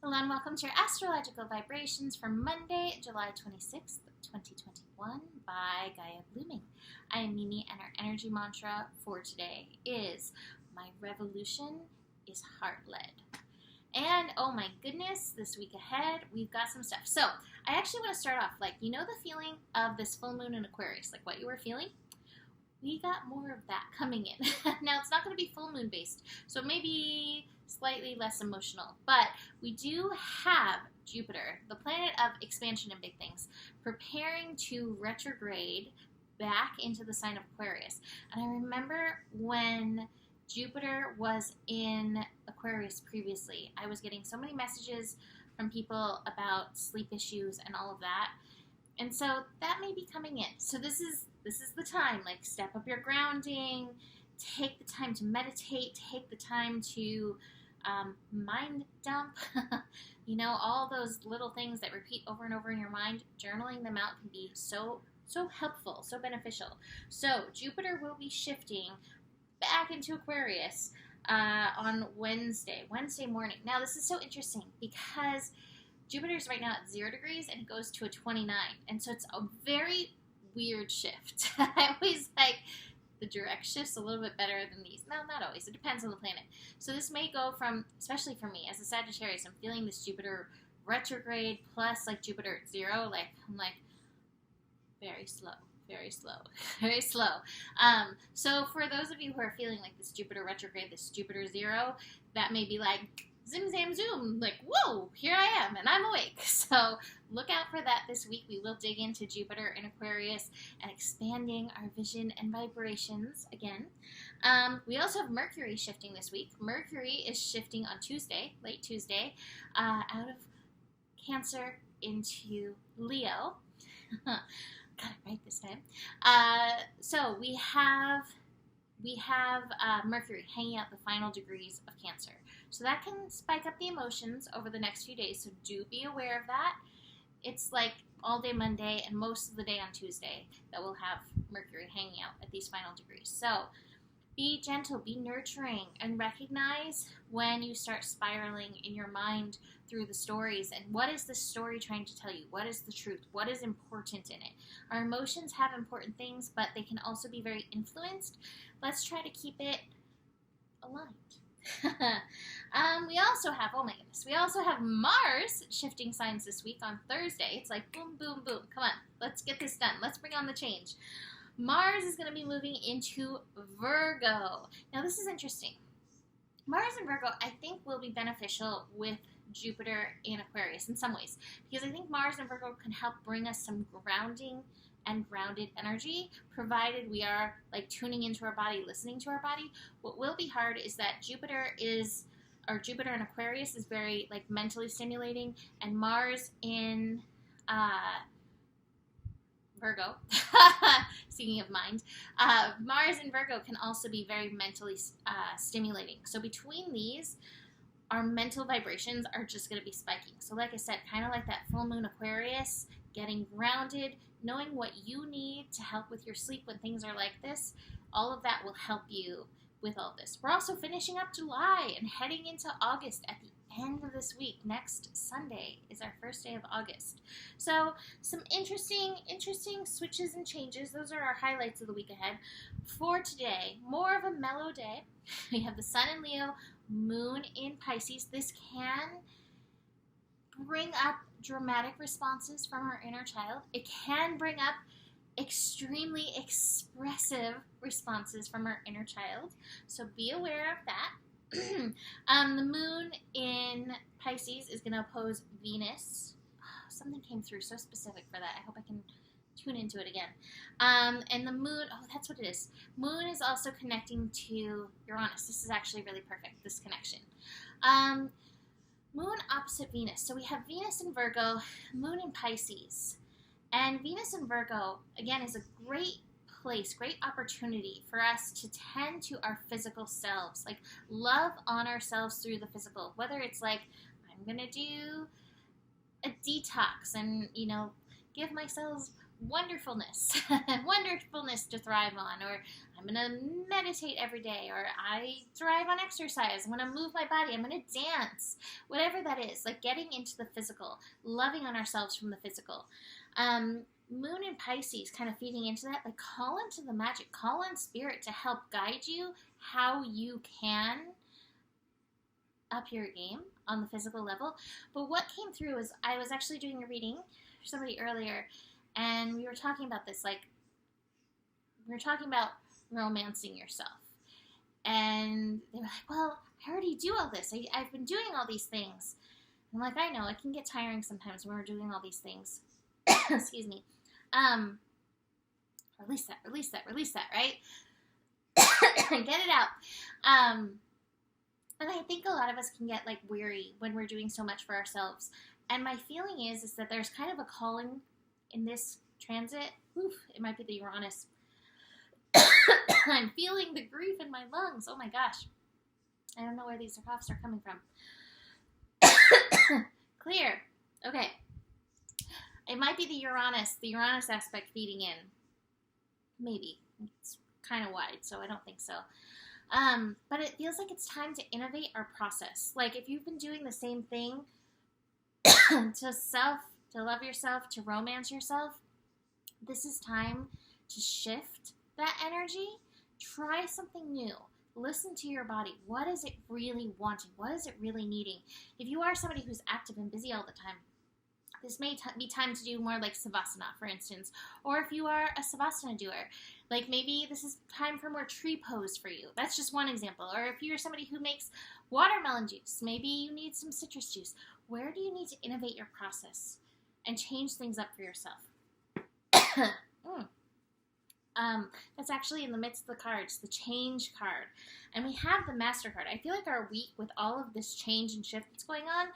Hello and welcome to your astrological vibrations for Monday, July 26th, 2021 by Gaia Blooming. I am Mimi and our energy mantra for today is my revolution is heart-led. And oh my goodness, this week ahead, we've got some stuff. So I actually want to start off the feeling of this full moon in Aquarius, like what you were feeling? We got more of that coming in. Now, it's not going to be full moon based, so it may be slightly less emotional, but we do have Jupiter, the planet of expansion and big things, preparing to retrograde back into the sign of Aquarius. And I remember when Jupiter was in Aquarius previously, I was getting so many messages from people about sleep issues and all of that. And so that may be coming in. So this is the time, step up your grounding, take the time to meditate, take the time to mind dump, all those little things that repeat over and over in your mind. Journaling them out can be so helpful, so beneficial. So Jupiter will be shifting back into Aquarius on Wednesday morning. Now this is so interesting because Jupiter's right now at 0 degrees and it goes to a 29, and so it's a very weird shift. I always like the direct shifts a little bit better than these. No, not always. It depends on the planet. So this may go from, especially for me as a Sagittarius, I'm feeling this Jupiter retrograde plus Jupiter at 0. I'm very slow, very slow, very slow. So for those of you who are feeling this Jupiter retrograde, this Jupiter 0, that may be zim, zam, zoom, whoa, here I am, and I'm awake. So look out for that this week. We will dig into Jupiter in Aquarius and expanding our vision and vibrations again. We also have Mercury shifting this week. Mercury is shifting on Tuesday, late Tuesday, out of Cancer into Leo. Got it right this time. So we have Mercury hanging out the final degrees of Cancer. So that can spike up the emotions over the next few days, so do be aware of that. It's all day Monday and most of the day on Tuesday that we'll have Mercury hanging out at these final degrees. So be gentle, be nurturing, and recognize when you start spiraling in your mind through the stories. And what is the story trying to tell you? What is the truth? What is important in it? Our emotions have important things, but they can also be very influenced. Let's try to keep it aligned. We also have Mars shifting signs this week on Thursday. It's boom, boom, boom. Come on, let's get this done. Let's bring on the change. Mars is going to be moving into Virgo. Now this is interesting. Mars and Virgo, I think, will be beneficial with Jupiter in Aquarius in some ways, because I think Mars and Virgo can help bring us some grounding and grounded energy, provided we are tuning into our body, listening to our body. What will be hard is that Jupiter in Aquarius is very mentally stimulating, and Mars in Virgo, speaking of mind, Mars in Virgo can also be very mentally stimulating. So between these, our mental vibrations are just going to be spiking. So like I said, kind of like that full moon Aquarius, getting grounded, knowing what you need to help with your sleep when things are like this, all of that will help you with all this. We're also finishing up July and heading into August at the end of this week. Next Sunday is our first day of August. So some interesting switches and changes. Those are our highlights of the week ahead. For today, more of a mellow day. We have the Sun in Leo, Moon in Pisces. This can bring up dramatic responses from our inner child. It can bring up extremely expressive responses from our inner child. So be aware of that. The moon in Pisces is going to oppose Venus. Oh, something came through so specific for that. I hope I can tune into it again. And the moon, that's what it is. Moon is also connecting to Uranus. This is actually really perfect, this connection. Moon opposite Venus. So we have Venus in Virgo, Moon in Pisces. And Venus in Virgo, again, is a great place, great opportunity for us to tend to our physical selves, love on ourselves through the physical. Whether it's I'm going to do a detox and, give myself wonderfulness, wonderfulness to thrive on, or I'm going to meditate every day, or I thrive on exercise, I'm going to move my body, I'm going to dance, whatever that is, like getting into the physical, loving on ourselves from the physical. Moon in Pisces, kind of feeding into that, like call into the magic, call on spirit to help guide you how you can up your game on the physical level. But what came through is I was actually doing a reading for somebody earlier, and we were talking about this, like, we were talking about romancing yourself. And they were like, well, I already do all this. I've been doing all these things. I'm like, I know, it can get tiring sometimes when we're doing all these things. Excuse me. Release that, right? Get it out. And I think a lot of us can get like weary when we're doing so much for ourselves. And my feeling is that there's kind of a calling in this transit. Oof, it might be the Uranus. I'm feeling the grief in my lungs. Oh my gosh. I don't know where these coughs are coming from. Clear. Okay. It might be the Uranus aspect feeding in. Maybe. It's kind of wide, so I don't think so. But it feels like it's time to innovate our process. Like if you've been doing the same thing to love yourself, to romance yourself, this is time to shift that energy. Try something new. Listen to your body. What is it really wanting? What is it really needing? If you are somebody who's active and busy all the time, this may be time to do more like Savasana, for instance. Or if you are a Savasana doer, like maybe this is time for more tree pose for you. That's just one example. Or if you're somebody who makes watermelon juice, maybe you need some citrus juice. Where do you need to innovate your process and change things up for yourself? That's actually in the midst of the cards, the change card. And we have the master card. I feel like our week with all of this change and shift that's going on,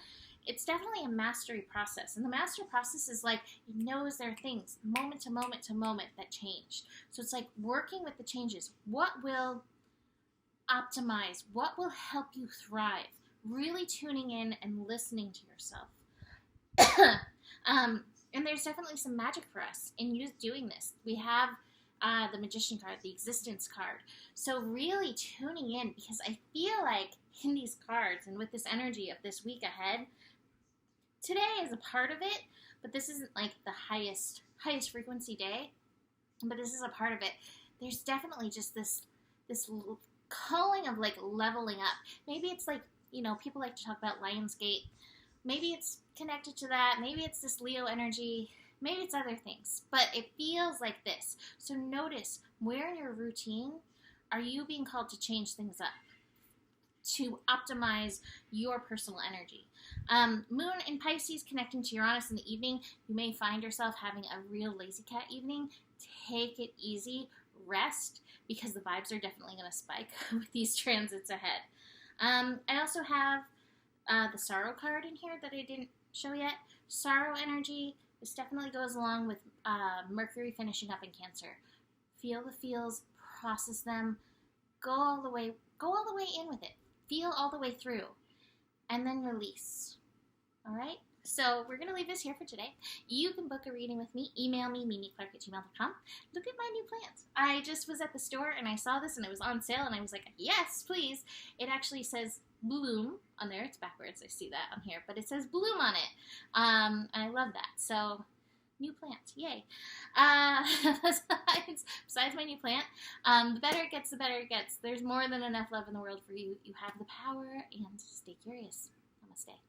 it's definitely a mastery process. And the master process is like, it knows there are things moment to moment to moment that change. So it's like working with the changes. What will optimize? What will help you thrive? Really tuning in and listening to yourself. And there's definitely some magic for us in you doing this. We have the Magician card, the Existence card. So really tuning in, because I feel like in these cards and with this energy of this week ahead, today is a part of it, but this isn't like the highest frequency day, but this is a part of it. There's definitely just this calling of like leveling up. Maybe it's like, you know, people like to talk about Lionsgate. Maybe it's connected to that. Maybe it's this Leo energy. Maybe it's other things, but it feels like this. So notice, where in your routine are you being called to change things up, to optimize your personal energy? Moon in Pisces connecting to Uranus in the evening, you may find yourself having a real lazy cat evening. Take it easy, rest, because the vibes are definitely going to spike with these transits ahead. I also have the Sorrow card in here that I didn't show yet. Sorrow energy. This definitely goes along with Mercury finishing up in Cancer. Feel the feels, process them, go all the way in with it. Feel all the way through, and then release. All right? So we're going to leave this here for today. You can book a reading with me. Email me, mimiclark@gmail.com. Look at my new plants. I just was at the store, and I saw this, and it was on sale, and I was like, yes, please. It actually says bloom on there. It's backwards. I see that on here, but it says bloom on it. I love that. So, new plant. Yay. Besides my new plant, the better it gets, the better it gets. There's more than enough love in the world for you. You have the power, and stay curious. Namaste.